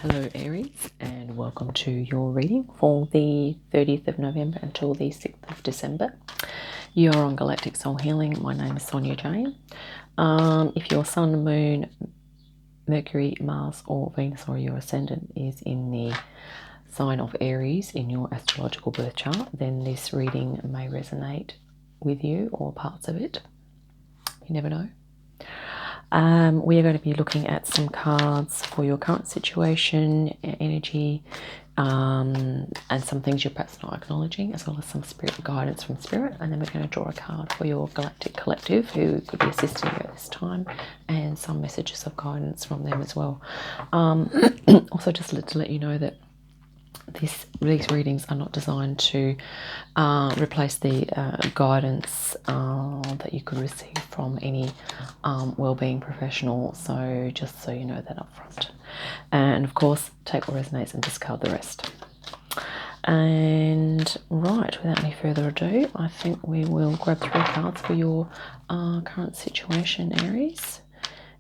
Hello Aries, and welcome to your reading for the 30th of November until the 6th of December. You are on Galactic Soul Healing. My name is Sonia Jane. If your Sun, Moon, Mercury, Mars or Venus or your Ascendant is in the sign of Aries in your astrological birth chart, then this reading may resonate with you or parts of it. You never know. We are going to be looking at some cards for your current situation, energy, and some things you're perhaps not acknowledging, as well as some spirit guidance from Spirit. And then we're going to draw a card for your Galactic Collective, who could be assisting you at this time, and some messages of guidance from them as well. Also, just to let you know that these readings are not designed to replace the guidance that you could receive from any wellbeing professional. So just so you know that up front. And of course, take what resonates and discard the rest. And right, without any further ado, I think we will grab 3 cards for your current situation, Aries,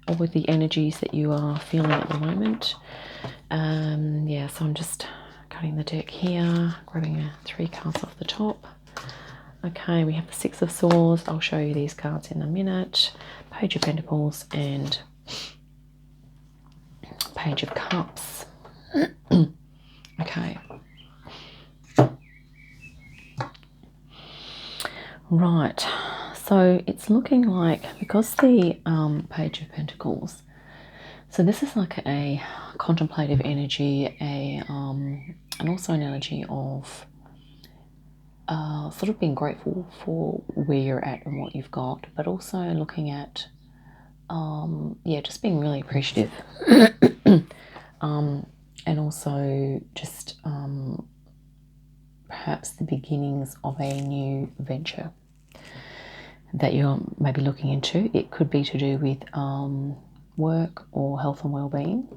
or with the energies that you are feeling at the moment. Yeah, so I'm just cutting the deck here, grabbing 3 cards off the top. Okay, we have the 6 of Swords. I'll show you these cards in a minute. Page of Pentacles and Page of Cups. Okay. Right, so it's looking like, because the Page of Pentacles, so this is like a contemplative energy, and also an energy of sort of being grateful for where you're at and what you've got, but also looking at, yeah, just being really appreciative, and also just perhaps the beginnings of a new venture that you're maybe looking into. It could be to do with work or health and well-being.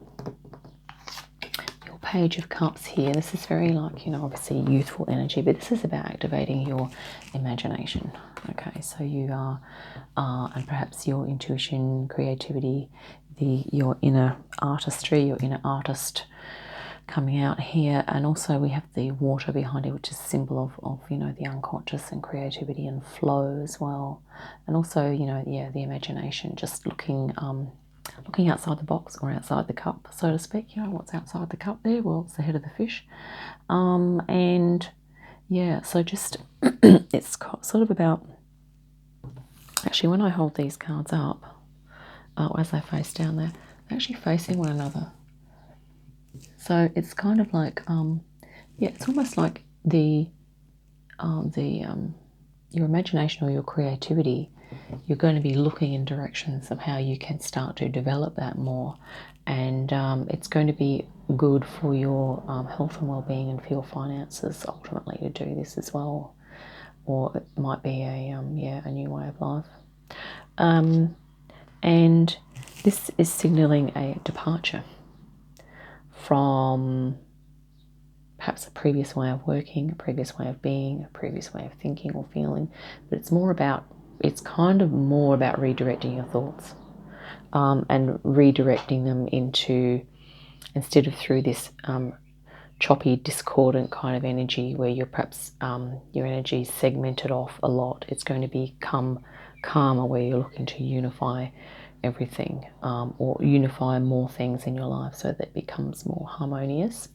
Your Page of Cups here, this is very like, you know, obviously youthful energy, but this is about activating your imagination. Okay, so you are, and perhaps your intuition, creativity, your inner artistry, your inner artist coming out here. And also we have the water behind it, which is a symbol of you know, the unconscious and creativity and flow as well. And also, you know, yeah, the imagination, just looking outside the box or outside the cup, so to speak. You know, what's outside the cup there? Well, it's the head of the fish. And yeah, so just it's sort of about, actually, when I hold these cards up, as they face down there, they're actually facing one another. So it's kind of like, yeah, it's almost like your imagination or your creativity, you're going to be looking in directions of how you can start to develop that more. And it's going to be good for your health and well-being and for your finances ultimately to do this as well. Or it might be a new way of life. And this is signaling a departure from perhaps a previous way of working, a previous way of being, a previous way of thinking or feeling. But it's kind of more about redirecting your thoughts, and redirecting them into, instead of through this choppy, discordant kind of energy where you're perhaps your energy is segmented off a lot. It's going to become calmer, where you're looking to unify everything, or unify more things in your life so that it becomes more harmonious,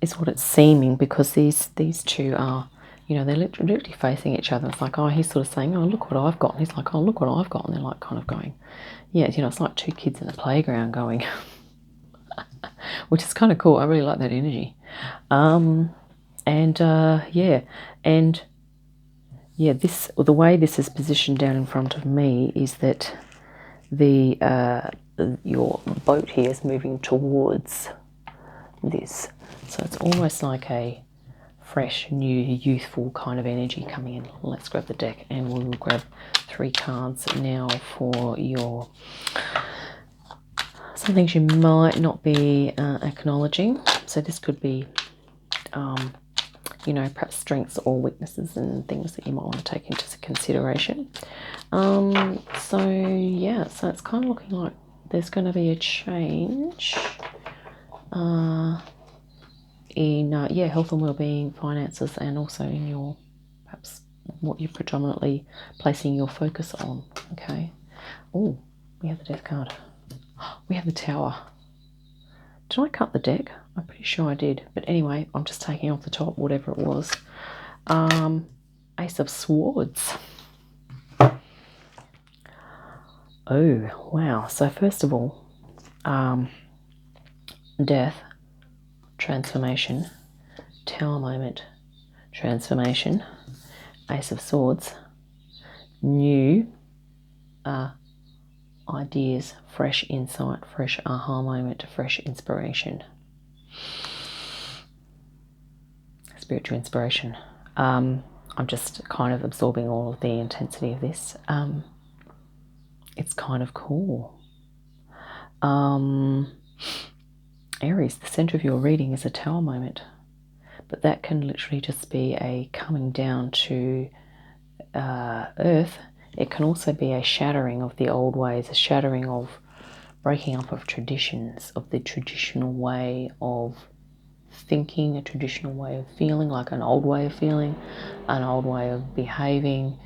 is what it's seeming, because these two are, you know, they're literally facing each other. It's like, oh, he's sort of saying, oh, look what I've got, and he's like, oh, look what I've got, and they're like kind of going, yeah, you know, it's like 2 kids in the playground going, which is kind of cool. I really like that energy. Yeah, the way this is positioned down in front of me is that your boat here is moving towards this. So it's almost like a fresh, new, youthful kind of energy coming in. Let's grab the deck and we'll grab 3 cards now for your, some things you might not be acknowledging. So this could be you know, perhaps strengths or weaknesses and things that you might want to take into consideration. So yeah, so it's kind of looking like there's going to be a change in health and well-being, finances, and also in your perhaps what you're predominantly placing your focus on. Okay. Oh, we have the Death card. We have the Tower. Did I cut the deck? I'm pretty sure I did. But anyway, I'm just taking off the top, whatever it was. Ace of Swords. Oh, wow. So first of all, death, transformation, Tower moment, transformation, Ace of Swords, new ideas, fresh insight, fresh aha moment, fresh inspiration. Spiritual inspiration. I'm just kind of absorbing all of the intensity of this. It's kind of cool. Aries, the center of your reading is a Tower moment, but that can literally just be a coming down to earth. It can also be a shattering of the old ways, a shattering of breaking up of traditions, of the traditional way of thinking, a traditional way of feeling, like an old way of feeling, an old way of behaving,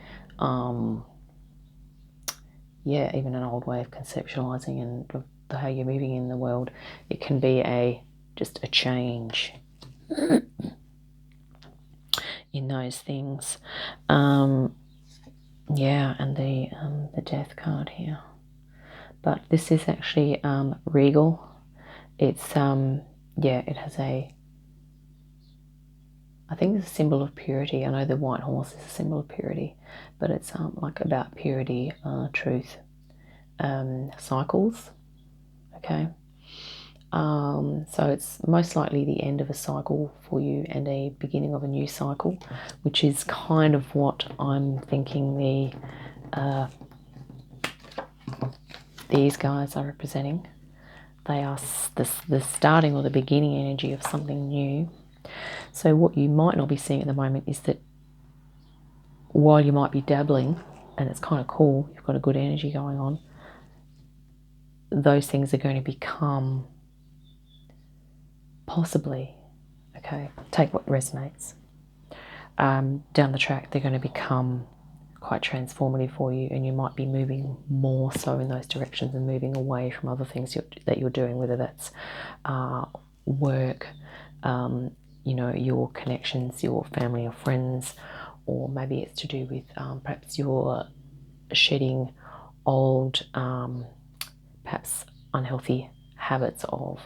even an old way of conceptualizing and of how you're moving in the world. It can be just a change in those things. And the Death card here. But this is actually regal. It's it has I think it's a symbol of purity. I know the white horse is a symbol of purity, but it's like about purity, truth, cycles. Okay. So it's most likely the end of a cycle for you and a beginning of a new cycle, which is kind of what I'm thinking these guys are representing. They are the starting or the beginning energy of something new. So what you might not be seeing at the moment is that while you might be dabbling, and it's kind of cool, you've got a good energy going on, those things are going to become possibly, okay, take what resonates. Down the track, they're going to become quite transformative for you, and you might be moving more so in those directions and moving away from other things that you're doing, whether that's work, your connections, your family or friends, or maybe it's to do with perhaps you're shedding old, perhaps unhealthy habits of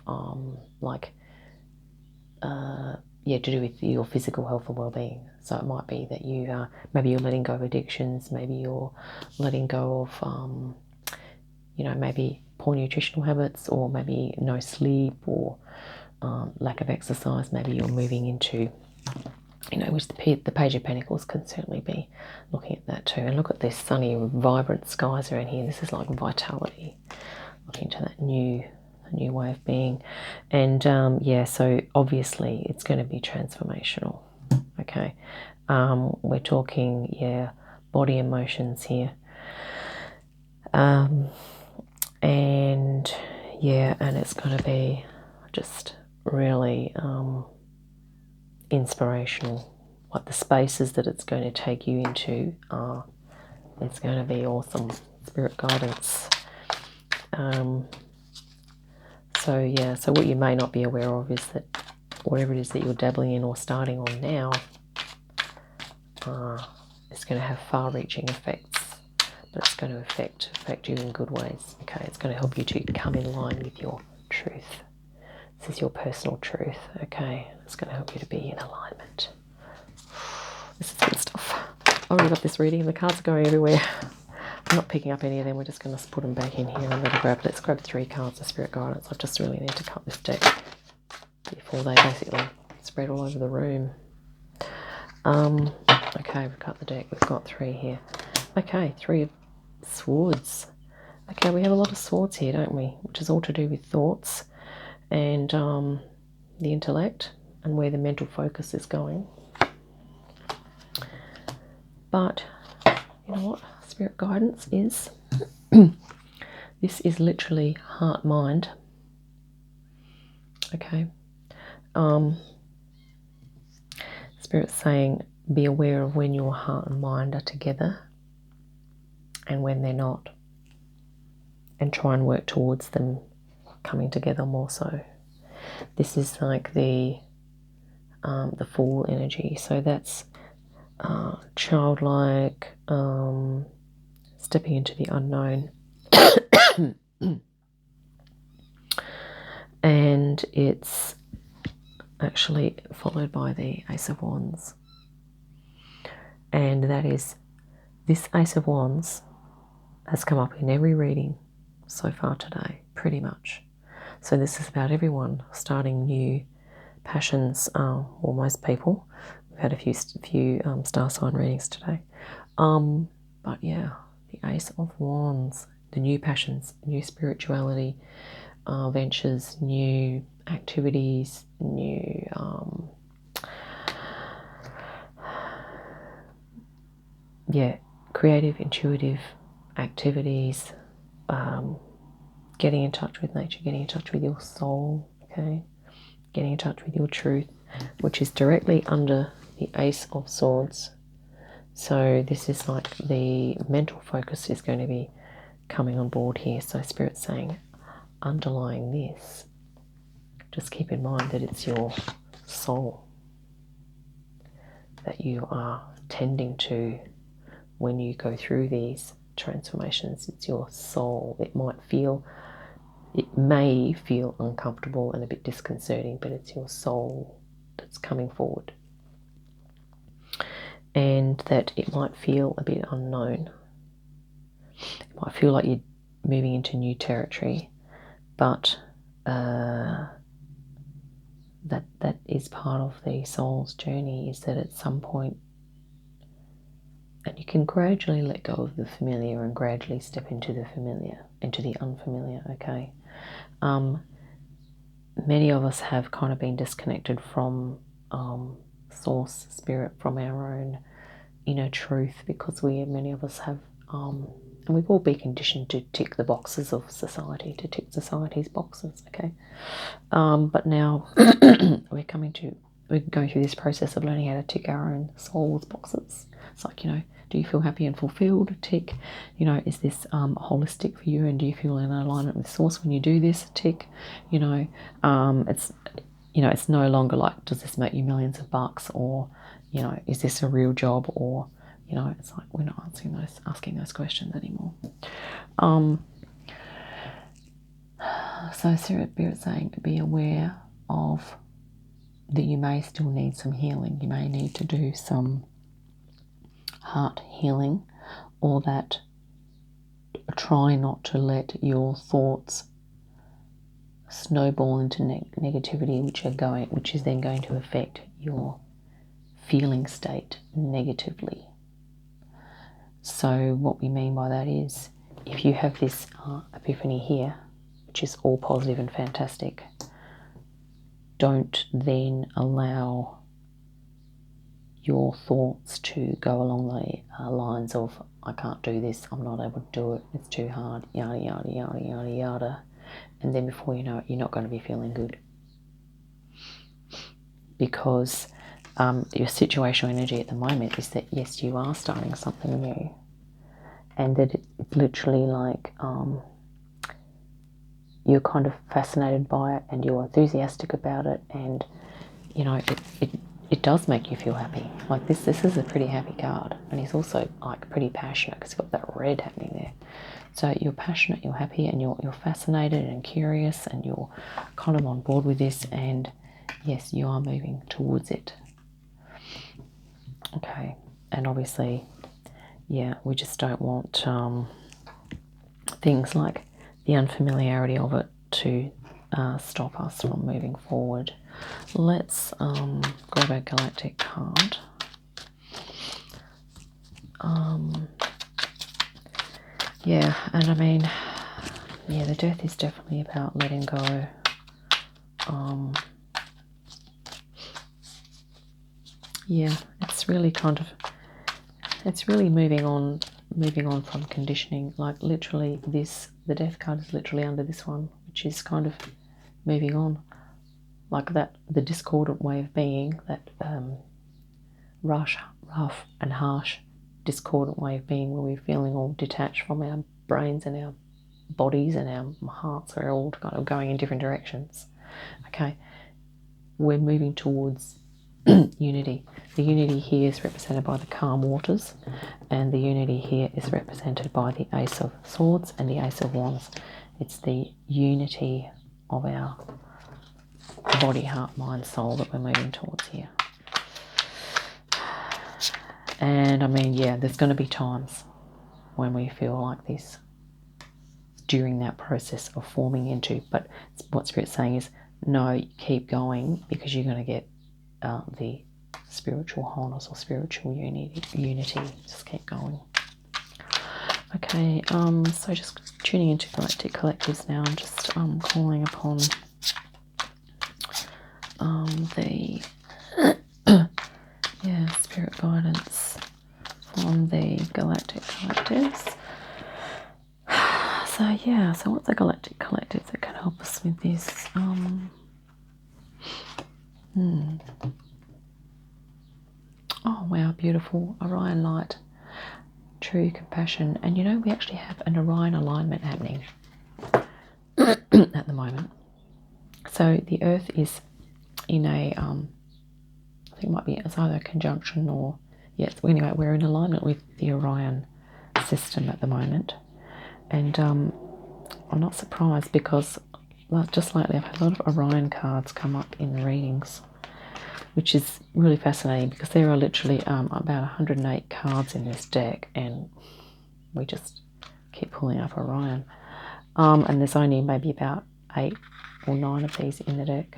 to do with your physical health and well-being. So it might be that you maybe you're letting go of addictions, maybe you're letting go of maybe poor nutritional habits, or maybe no sleep, or lack of exercise. Maybe you're moving into, which the Page of Pentacles can certainly be looking at that too. And look at this sunny, vibrant skies around here. This is like vitality, looking to that new way of being. And so obviously it's going to be transformational. Okay. We're talking body emotions here, and it's going to be just really inspirational. Like the spaces that it's going to take you into, it's going to be awesome. Spirit guidance. So what you may not be aware of is that whatever it is that you're dabbling in or starting on now, it's going to have far-reaching effects, but it's going to affect you in good ways. Okay, it's going to help you to come in line with your truth. This is your personal truth. Okay, it's going to help you to be in alignment. This is good stuff. I've already got this reading. The cards are going everywhere. I'm not picking up any of them. We're just going to put them back in here. And let's grab 3 cards of Spirit guidance. I just really need to cut this deck before they basically spread all over the room. Okay, we've cut the deck. We've got 3 here. Okay, 3 of Swords. Okay, we have a lot of swords here, don't we? Which is all to do with thoughts and the intellect and where the mental focus is going. But you know what Spirit guidance is? This is literally heart-mind. Okay. Spirit's saying be aware of when your heart and mind are together and when they're not, and try and work towards them coming together more so. This is like the Fool energy. So that's childlike, stepping into the unknown. And it's actually followed by the Ace of Wands. And that is, this Ace of Wands has come up in every reading so far today, pretty much. So this is about everyone starting new passions, or most people. We've had a few star sign readings today. But yeah, the Ace of Wands, the new passions, new spirituality, ventures, new activities, new creative, intuitive activities, getting in touch with nature, getting in touch with your soul, okay, getting in touch with your truth, which is directly under the Ace of Swords. So this is like the mental focus is going to be coming on board here. So Spirit's saying, underlying this, just keep in mind that it's your soul that you are tending to when you go through these transformations. It's your soul. It may feel uncomfortable and a bit disconcerting, but it's your soul that's coming forward. And that it might feel a bit unknown. It might feel like you're moving into new territory, but that is part of the soul's journey, is that at some point, and you can gradually let go of the familiar and gradually step into the familiar, into the unfamiliar, okay? Many of us have kind of been disconnected from source, spirit, from our own inner truth, because many of us have, and we've all been conditioned to tick the boxes of society, to tick society's boxes, okay? But now we're going through this process of learning how to tick our own soul's boxes. It's like, do you feel happy and fulfilled? Tick. Is this holistic for you, and do you feel in alignment with source when you do this? Tick. It's no longer like, does this make you millions of bucks, or is this a real job, or it's like we're not asking those questions anymore. So Spirit's saying, be aware of that you may still need some healing. You may need to do some heart healing, or that try not to let your thoughts snowball into negativity, which is then going to affect your feeling state negatively. So what we mean by that is, if you have this epiphany here, which is all positive and fantastic, don't then allow your thoughts to go along the lines of, I can't do this, I'm not able to do it, it's too hard, yada, yada, yada, yada, yada. And then before you know it, you're not going to be feeling good. Because your situational energy at the moment is that, yes, you are starting something new. And that it's literally like you're kind of fascinated by it, and you're enthusiastic about it, and it does make you feel happy. Like this is a pretty happy card, and he's also like pretty passionate because he's got that red happening there. So you're passionate, you're happy, and you're fascinated and curious, and you're kind of on board with this, and yes, you are moving towards it. Okay, and obviously, yeah, we just don't want things like the unfamiliarity of it to stop us from moving forward. Let's grab a galactic card. Yeah, and I mean, yeah, the death is definitely about letting go. Yeah, it's really moving on moving on from conditioning. Like literally this, the death card is literally under this one, which is kind of moving on. Like that, the discordant way of being, that rough and harsh, discordant way of being, where we're feeling all detached from our brains and our bodies and our hearts are all kind of going in different directions. Okay, we're moving towards unity. The unity here is represented by the calm waters, and the unity here is represented by the Ace of Swords and the Ace of Wands. It's the unity of our body, heart, mind, soul that we're moving towards here. And I mean, yeah, there's going to be times when we feel like this during that process of forming into, but what Spirit's saying is, no, keep going, because you're going to get the spiritual wholeness or spiritual unity. Just keep going. Okay, so just tuning into Galactic Collectives now. I'm just calling upon the spirit guidance from the Galactic Collectives. So what's the Galactic Collective that can help us with this? Oh wow, beautiful. Orion light, true compassion. And you know, we actually have an Orion alignment happening at the moment. So the Earth is in a, I think it might be, it's either a conjunction or, yes, anyway, we're in alignment with the Orion system at the moment. And I'm not surprised, because just lately I've had a lot of Orion cards come up in the readings, which is really fascinating, because there are literally about 108 cards in this deck, and we just keep pulling up Orion. And there's only maybe about 8 or 9 of these in the deck.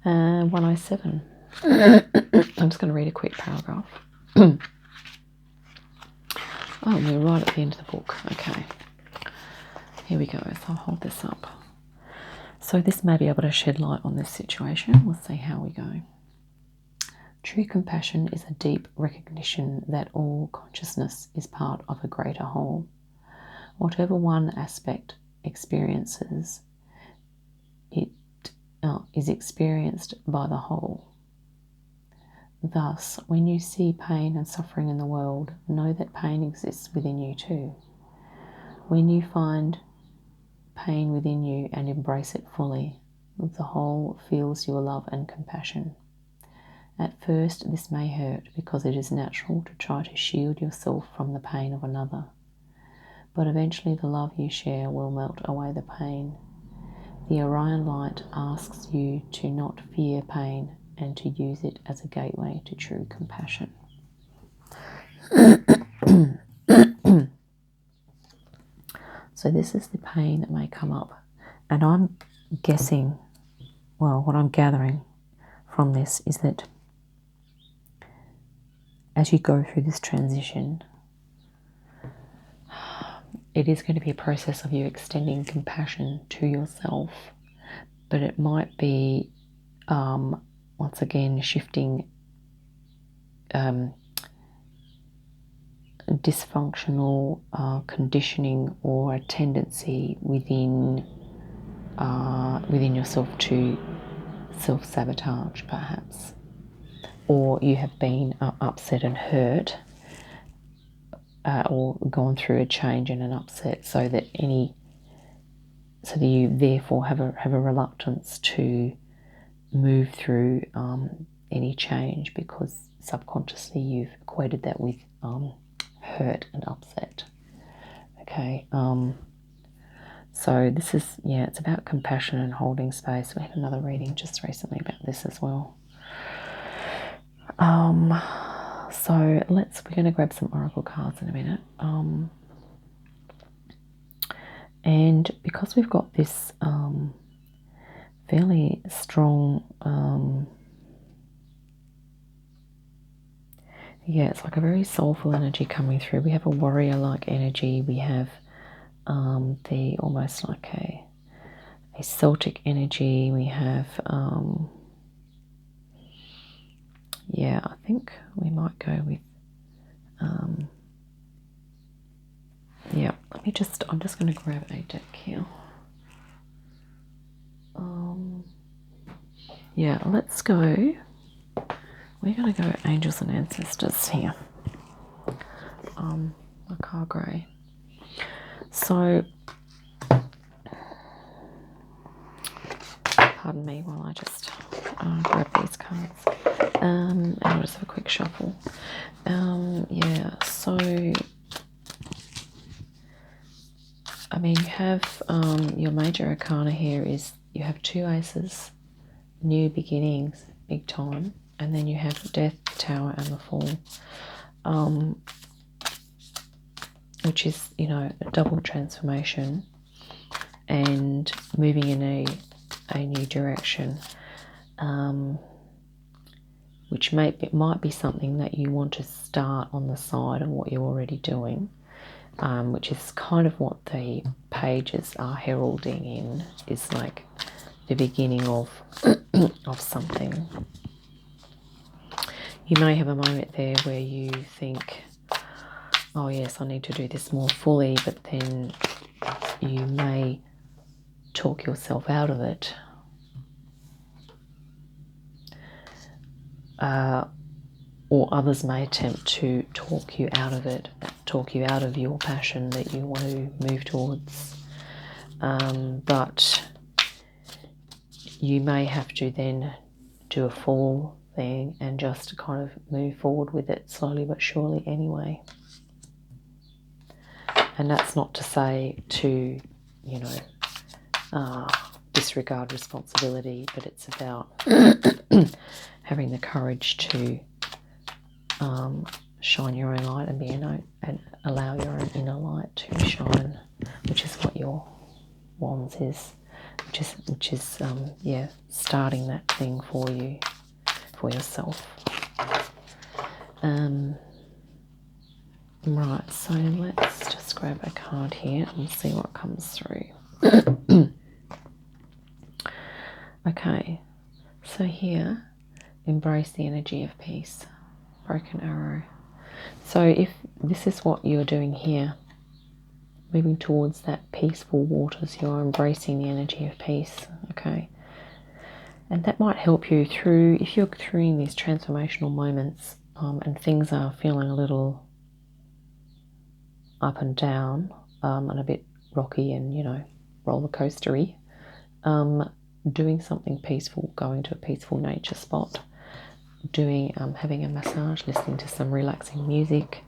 107. I'm just going to read a quick paragraph. Oh, we're right at the end of the book. Okay. Here we go. So I'll hold this up. So this may be able to shed light on this situation. We'll see how we go. True compassion is a deep recognition that all consciousness is part of a greater whole. Whatever one aspect experiences, it is experienced by the whole. Thus, when you see pain and suffering in the world, know that pain exists within you too. When you find pain within you and embrace it fully, the whole feels your love and compassion. At first, this may hurt, because it is natural to try to shield yourself from the pain of another. But eventually the love you share will melt away the pain. The Orion light asks you to not fear pain and to use it as a gateway to true compassion. So this is the pain that may come up. And I'm guessing, well, what I'm gathering from this is that as you go through this transition, it is going to be a process of you extending compassion to yourself, but it might be, once again, shifting dysfunctional conditioning or a tendency within yourself to self-sabotage, perhaps, or you have been upset and hurt, or gone through a change and an upset, so that you therefore have a reluctance to move through any change, because subconsciously you've equated that with hurt and upset. Okay, so this is, it's about compassion and holding space. We had another reading just recently about this as well. So we're going to grab some oracle cards in a minute. And because we've got this fairly strong, it's like a very soulful energy coming through. We have a warrior-like energy. We have the almost like a Celtic energy. We have, I think we might go with I'm just going to grab a deck here. Yeah, let's go. We're going to go Angels and Ancestors here. Macaw Grey. So, pardon me while I just grab these cards. And I'll just have a quick shuffle. Yeah, so, I mean, you have your major arcana here is you have 2 aces, new beginnings, big time, and then you have Death, Tower, and the Fool, which is, you know, a double transformation and moving in a new direction, which it might be something that you want to start on the side of what you're already doing, which is kind of what the pages are heralding in, is like the beginning of of something. You may have a moment there where you think, oh yes, I need to do this more fully, but then you may talk yourself out of it. Or others may attempt to talk you out of it, talk you out of your passion that you want to move towards. But you may have to then do a full thing and just kind of move forward with it slowly but surely anyway. And that's not to say to, you know, disregard responsibility, but it's about having the courage to shine your own light and be and allow your own inner light to shine, which is what your wands is, which is yeah, starting that thing for you, for yourself. Right, so let's just grab a card here and see what comes through. Okay, so here, embrace the energy of peace. Broken arrow. So if this is what you're doing here, moving towards that peaceful waters, you're embracing the energy of peace, okay? And that might help you through, if you're through these transformational moments and things are feeling a little up and down and a bit rocky and, you know, roller coastery, doing something peaceful, going to a peaceful nature spot, doing having a massage, listening to some relaxing music,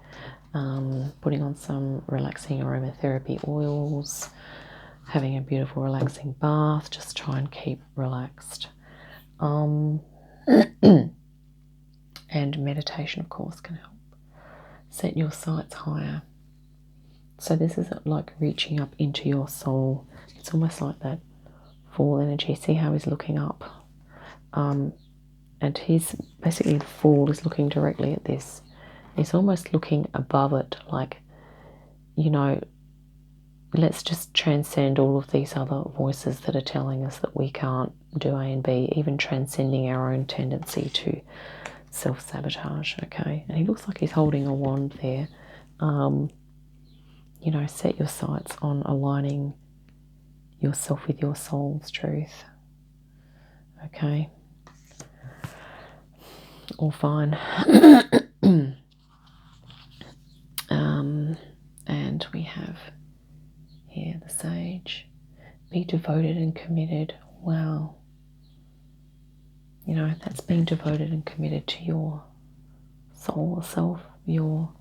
putting on some relaxing aromatherapy oils, having a beautiful relaxing bath, just try and keep relaxed. And meditation, of course, can help. Set your sights higher. So this is like reaching up into your soul. It's almost like that Fool energy. See how he's looking up? And he's basically, the Fool is looking directly at this. He's almost looking above it, like, you know, let's just transcend all of these other voices that are telling us that we can't do A and B, even transcending our own tendency to self-sabotage, okay? And he looks like he's holding a wand there. You know, set your sights on aligning yourself with your soul's truth, okay? All fine. And we have here the Sage. Be devoted and committed. Wow. You know, that's being devoted and committed to your soul self, your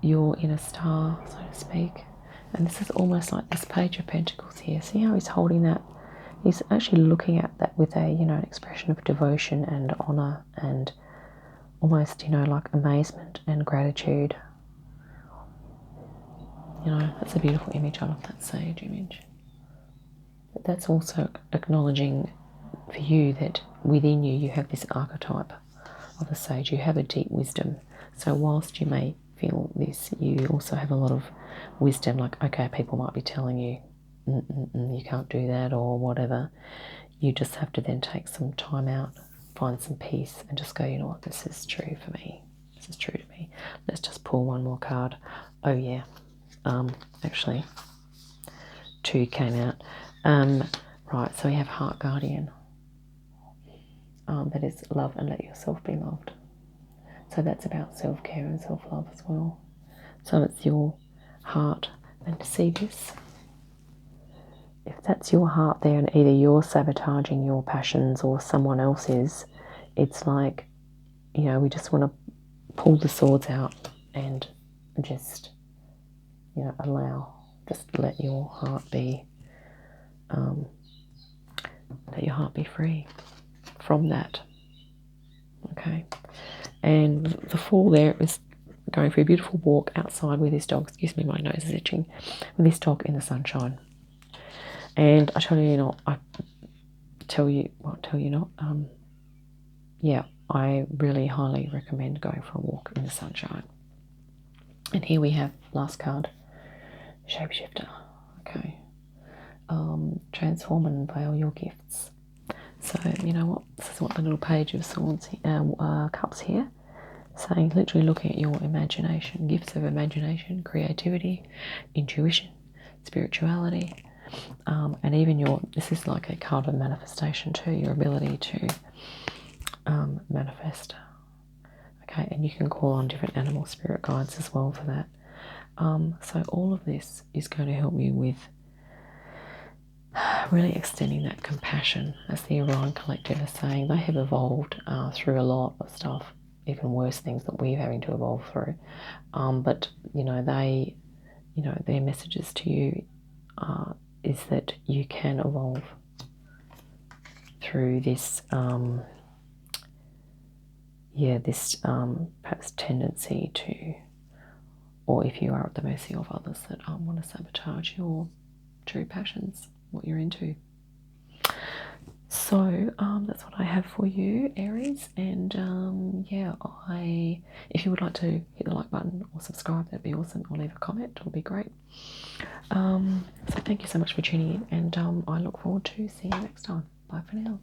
inner star, so to speak. And this is almost like this Page of Pentacles here. See how he's holding that? He's actually looking at that with a, you know, an expression of devotion and honor and almost, you know, like amazement and gratitude. You know, that's a beautiful image. I love that Sage image. But that's also acknowledging for you that within you, you have this archetype of a sage. You have a deep wisdom. So whilst you may feel this, you also have a lot of wisdom. Like, okay, people might be telling you, you can't do that or whatever. You just have to then take some time out, find some peace and just go, you know what, this is true for me. this is true to me. Let's just pull one more card. Oh yeah, actually 2 came out. Right, so we have Heart Guardian. That is love and let yourself be loved. So that's about self-care and self-love as well. So it's your heart. And to see this, if that's your heart there and either you're sabotaging your passions or someone else is, it's like, you know, we just want to pull the swords out and just, you know, allow, just let your heart be, free from that. Okay. And the Fool there is going for a beautiful walk outside with his dog. Excuse me, my nose is itching. With his dog in the sunshine. And I tell you not, yeah, I really highly recommend going for a walk in the sunshine. And here we have last card, Shapeshifter. Okay. Transform and unveil your gifts. So you know what? This is what the little Page of Swords, Cups here, saying literally looking at your imagination, gifts of imagination, creativity, intuition, spirituality, and even this is like a card of manifestation too, your ability to manifest. Okay, and you can call on different animal spirit guides as well for that. So all of this is going to help you with really extending that compassion, as the Orion Collective is saying. They have evolved through a lot of stuff, even worse things that we're having to evolve through. But you know, their messages to you is that you can evolve through this, perhaps tendency to, or if you are at the mercy of others that want to sabotage your true passions, what you're into. So that's what I have for you, Aries. And if you would like to hit the like button or subscribe, that'd be awesome, or leave a comment, it'll be great. So thank you so much for tuning in, and I look forward to seeing you next time. Bye for now.